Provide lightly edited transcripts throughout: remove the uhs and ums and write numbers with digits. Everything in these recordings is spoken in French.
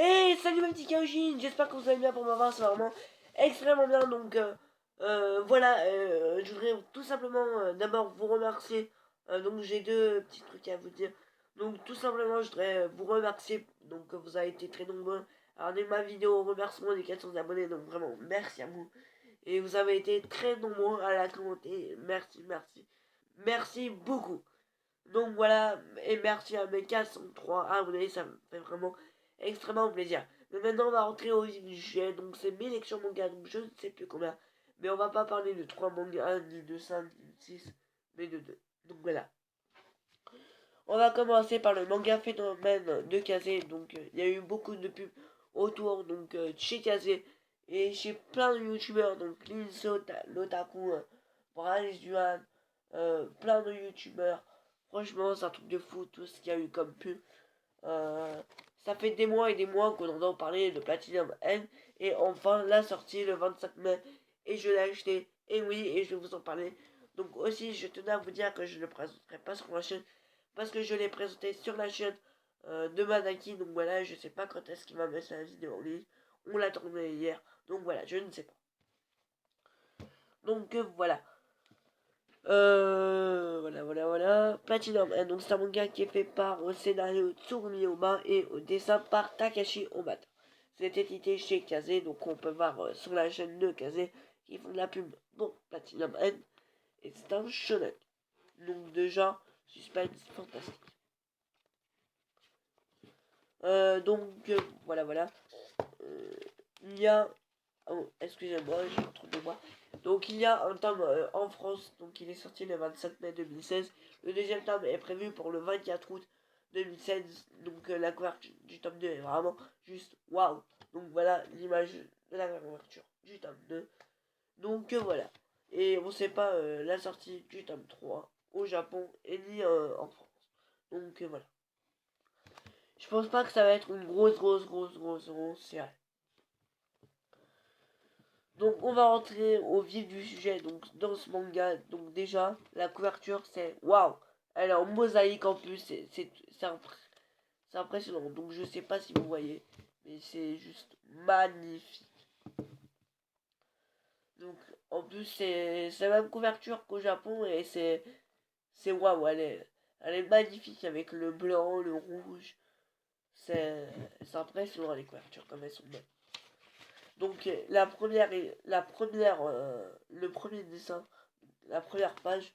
Et salut ma petite Kaojin, j'espère que vous allez bien. Pour ma part, c'est vraiment extrêmement bien. Donc voilà, je voudrais tout simplement d'abord vous remercier. Donc j'ai deux petits trucs à vous dire. Donc tout simplement, je voudrais vous remercier. Donc vous avez été très nombreux à regarder ma vidéo remerciement des 400 abonnés. Donc vraiment, merci à vous. Et vous avez été très nombreux à la commenter. Merci, merci. Merci beaucoup. Donc voilà, et merci à mes 403 abonnés, ça me fait vraiment extrêmement plaisir. Mais maintenant on va rentrer au vif du sujet, donc c'est mes lectures manga, donc je ne sais plus combien. Mais on va pas parler de 3 mangas, ni de 5, ni de 6, mais de 2. Donc voilà. On va commencer par le manga phénomène de Kazé. Donc il y a eu beaucoup de pubs autour, donc chez Kazé et chez plein de youtubeurs, donc Linso, Lotaku, Bryce Duan, plein de youtubeurs. Franchement, c'est un truc de fou tout ce qu'il y a eu comme pub. Ça fait des mois et des mois qu'on entend parler de Platinum N. Et enfin, la sortie le 25 mai. Et je l'ai acheté. Et oui, et je vais vous en parler. Donc aussi, je tenais à vous dire que je ne le présenterai pas sur ma chaîne. Parce que je l'ai présenté sur la chaîne de Manaki. Donc voilà, je sais pas quand est-ce qu'il va mettre la vidéo en ligne. On l'a tourné hier. Donc voilà, je ne sais pas. Donc voilà. Voilà. Platinum, hein, donc c'est un manga qui est fait par au scénario Tsurumi Oba et au dessin par Takashi Obata. C'est édité chez Kazé, donc on peut voir sur la chaîne de Kazé qui font de la pub pour Platinum N. Et c'est un shonen. Donc déjà, suspense fantastique. Donc voilà. Il y a... Oh, excusez-moi, j'ai un trou de moi. Donc il y a un tome en France, donc il est sorti le 27 mai 2016. Le deuxième tome est prévu pour le 24 août 2016. Donc la couverture du tome 2 est vraiment juste waouh. Donc voilà l'image de la couverture du tome 2. Donc voilà. Et on sait pas la sortie du tome 3 au Japon et ni en France. Donc voilà. Je pense pas que ça va être une grosse série. Donc on va rentrer au vif du sujet. Donc dans ce manga, donc déjà la couverture c'est waouh, elle est en mosaïque en plus, c'est impressionnant. Donc je sais pas si vous voyez, mais c'est juste magnifique. Donc en plus c'est la même couverture qu'au Japon et c'est waouh, elle est magnifique avec le blanc, le rouge. C'est impressionnant les couvertures comme elles sont belles. Donc le premier dessin, la première page,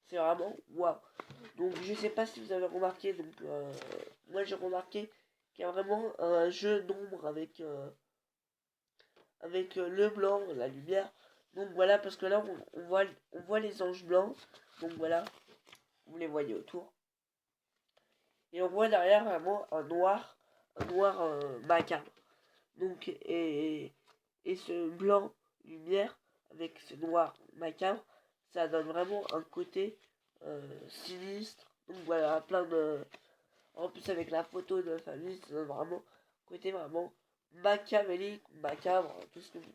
c'est vraiment waouh. Donc je sais pas si vous avez remarqué, donc moi j'ai remarqué qu'il y a vraiment un jeu d'ombre avec le blanc, la lumière. Donc voilà, parce que là on voit les anges blancs. Donc voilà, vous les voyez autour. Et on voit derrière vraiment un noir macabre. Donc et ce blanc lumière avec ce noir macabre, ça donne vraiment un côté sinistre. Donc voilà, plein de... En plus avec la photo de la famille, ça donne vraiment un côté vraiment machiavélique, macabre, tout ce que vous voulez.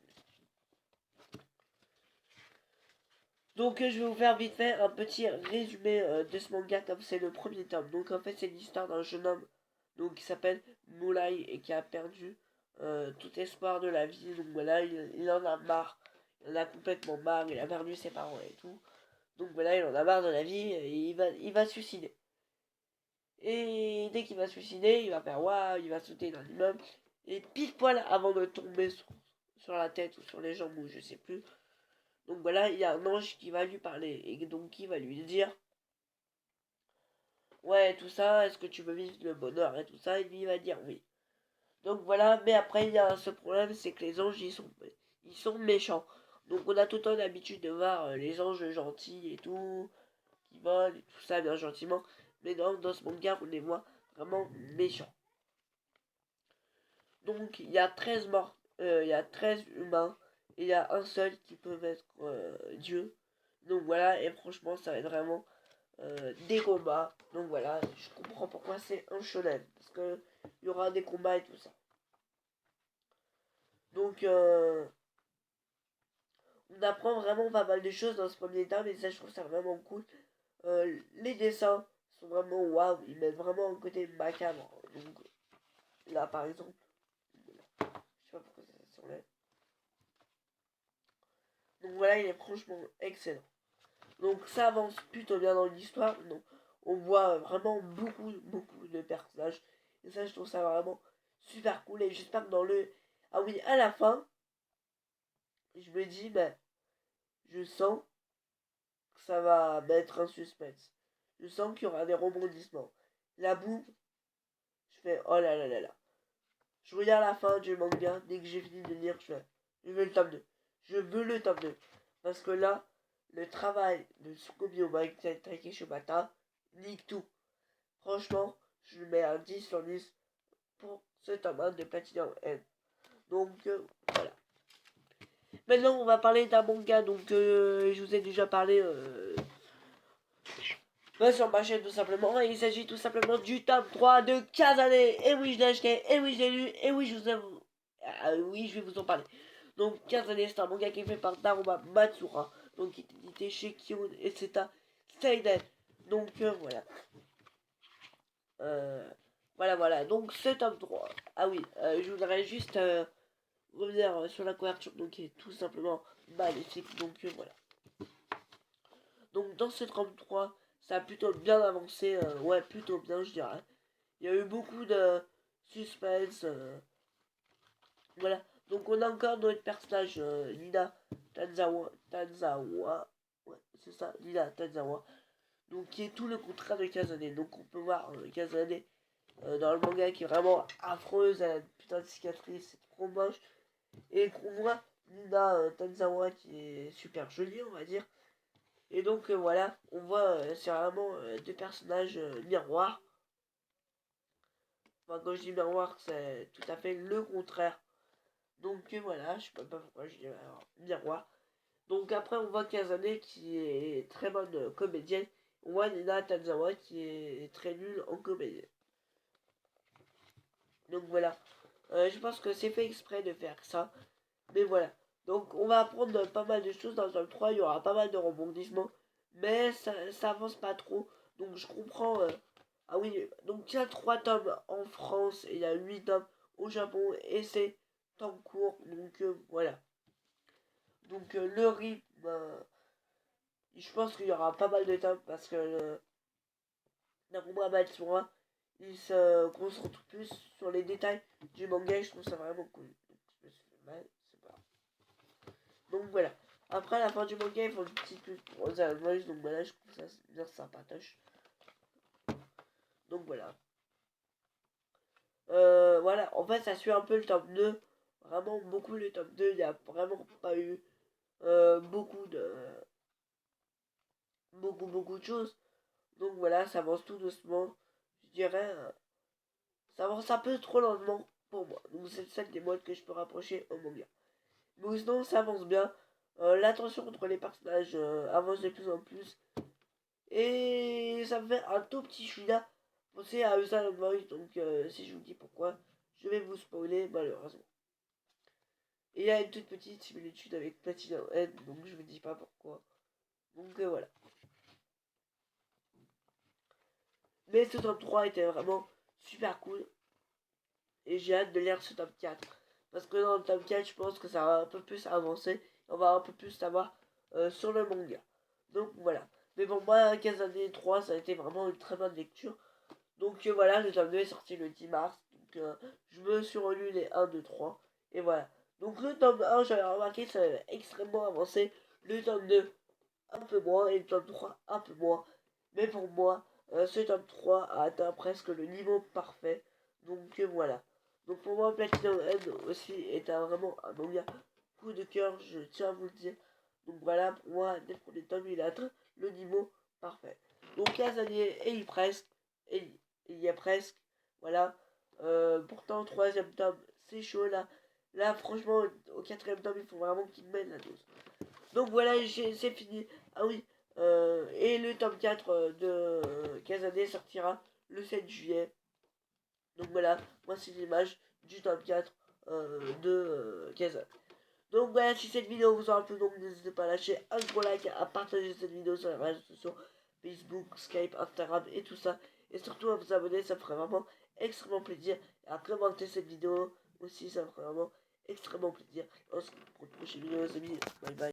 Donc je vais vous faire vite fait un petit résumé de ce manga comme c'est le premier tome. Donc en fait c'est l'histoire d'un jeune homme donc, qui s'appelle Moulay et qui a perdu tout espoir de la vie. Donc voilà, il en a marre. Il en a complètement marre, il a perdu ses parents et tout. Donc voilà, il en a marre de la vie et il va se suicider. Et dès qu'il va se suicider, il va faire waouh, il va sauter dans l'immeuble. Et pile poil avant de tomber sur la tête ou sur les jambes ou je sais plus. Donc voilà, il y a un ange qui va lui parler et donc qui va lui dire ouais, tout ça, est-ce que tu veux vivre le bonheur et tout ça, et lui il va dire oui. Donc voilà, mais après il y a ce problème, c'est que les anges ils sont méchants. Donc on a tout le temps l'habitude de voir les anges gentils et tout, qui volent et tout ça bien gentiment. Mais dans ce manga, on les voit vraiment méchants. Donc il y a 13 morts, il y a 13 humains, et il y a un seul qui peut être Dieu. Donc voilà, et franchement ça va être vraiment des combats. Donc voilà, je comprends pourquoi c'est un shonen. Parce que il y aura des combats et tout ça. Donc on apprend vraiment pas mal de choses dans ce premier tome et ça je trouve ça vraiment cool. Les dessins sont vraiment waouh, ils mettent vraiment un côté macabre. Donc Là par exemple. Je sais pas pourquoi ça s'enlève. Donc voilà, il est franchement excellent. Donc ça avance plutôt bien dans l'histoire. Donc on voit vraiment beaucoup de personnages. Et ça, je trouve ça vraiment super cool. Et j'espère que dans le... Ah oui, à la fin, je me dis, ben, je sens que ça va mettre un suspense. Je sens qu'il y aura des rebondissements. La boum, je fais, oh là là là là. Je regarde la fin du manga. Dès que j'ai fini de lire, je veux le tome 2. Je veux le tome 2. Parce que là, le travail de Tsukumi Mike Takeshi Obata nique tout. Franchement, je lui mets un 10 sur 10 pour ce tome 1 de Platinum N. Donc, voilà. Maintenant, on va parler d'un manga. Donc, je vous ai déjà parlé sur ma chaîne tout simplement. Et il s'agit tout simplement du tome 3 de Kazane. Et oui, je l'ai acheté. Et oui, je l'ai lu. Et oui, je vous avoue. Ah, oui, je vais vous en parler. Donc, Kazane, c'est un manga qui est fait par Daruma Matsura. Donc, qui est édité chez Kion. Et c'est un Seinen. Donc, voilà. Voilà. Donc, ce tome 3. Ah oui, je voudrais juste revenir sur la couverture. Donc, qui est tout simplement magnifique. Donc, voilà. Donc, dans ce tome 3, ça a plutôt bien avancé. Ouais, plutôt bien, je dirais. Il y a eu beaucoup de suspense. Voilà. Donc, on a encore notre personnage, Lina Tanzawa. Ouais, c'est ça, Lina Tanzawa. Donc, qui est tout le contraire de Kazane. Donc, on peut voir Kazane dans le manga qui est vraiment affreuse, elle a une putain de cicatrice, c'est trop moche. Et qu'on voit Nina Tanzawa qui est super jolie, on va dire. Et donc voilà, on voit c'est vraiment deux personnages miroirs. Enfin, quand je dis miroir, c'est tout à fait le contraire. Donc voilà, je sais pas pourquoi je dis miroir. Donc après, on voit Kazane qui est très bonne comédienne. On voit Nina Tanzawa qui est très nulle en comédie. Donc voilà. Je pense que c'est fait exprès de faire ça. Mais voilà. Donc on va apprendre pas mal de choses dans le 3. Il y aura pas mal de rebondissements. Mais ça avance pas trop. Donc je comprends. Ah oui, donc il y a 3 tomes en France et il y a 8 tomes au Japon. Et c'est en cours. Donc voilà. Donc le rythme. Je pense qu'il y aura pas mal de tomes parce que Naruma Matsura, il se concentre plus sur les détails du manga. Je trouve ça vraiment cool. Donc, je me suis fait mal, c'est pas. Donc voilà. Après la fin du manga, ils font une petite pub pour Rosa Voice. Donc voilà, je trouve ça bien sympatoche. Donc voilà. Voilà. En fait, ça suit un peu le tome 2. Vraiment beaucoup le tome 2. Il n'y a vraiment pas eu beaucoup de. Beaucoup de choses. Donc voilà, ça avance tout doucement. Je dirais. Ça avance un peu trop lentement pour moi. Donc c'est ça des modes que je peux rapprocher au manga. Mais sinon, ça avance bien. La tension entre les personnages avance de plus en plus. Et ça me fait un tout petit chouïa penser à Usain Voice. Donc si je vous dis pourquoi, je vais vous spoiler malheureusement. Et il y a une toute petite similitude avec Platinum N. Donc je vous dis pas pourquoi. Donc voilà. Mais ce tome 3 était vraiment super cool. Et j'ai hâte de lire ce tome 4. Parce que dans le tome 4, je pense que ça va un peu plus avancer. On va un peu plus savoir sur le manga. Donc voilà. Mais pour moi, 15 années 3, ça a été vraiment une très bonne lecture. Donc voilà, le tome 2 est sorti le 10 mars. Donc je me suis relu les 1, 2, 3. Et voilà. Donc le tome 1, j'avais remarqué, ça avait extrêmement avancé. Le tome 2, un peu moins. Et le tome 3, un peu moins. Mais pour moi, ce tome 3 a atteint presque le niveau parfait. Donc voilà. Donc pour moi, Platinum End aussi est vraiment un manga coup de cœur, je tiens à vous le dire. Donc voilà, pour moi, dès le premier tome, il a atteint le niveau parfait. Donc 15 années, et il presque, et il y a presque, voilà. Pourtant, troisième tome, c'est chaud là. Là, franchement, au quatrième tome, il faut vraiment qu'il mène la dose. Donc voilà, c'est fini. Ah oui, et le tome 4 de 15 années sortira le 7 juillet. Donc voilà, moi c'est l'image du tome 4 de Kazan. Donc voilà, si cette vidéo vous aura plu, donc n'hésitez pas à lâcher un gros like, à partager cette vidéo sur les réseaux sociaux, Facebook, Skype, Instagram et tout ça. Et surtout à vous abonner, ça me ferait vraiment extrêmement plaisir. et à commenter cette vidéo aussi, ça me ferait vraiment extrêmement plaisir. On se retrouve pour une prochaine vidéo les amis, bye bye.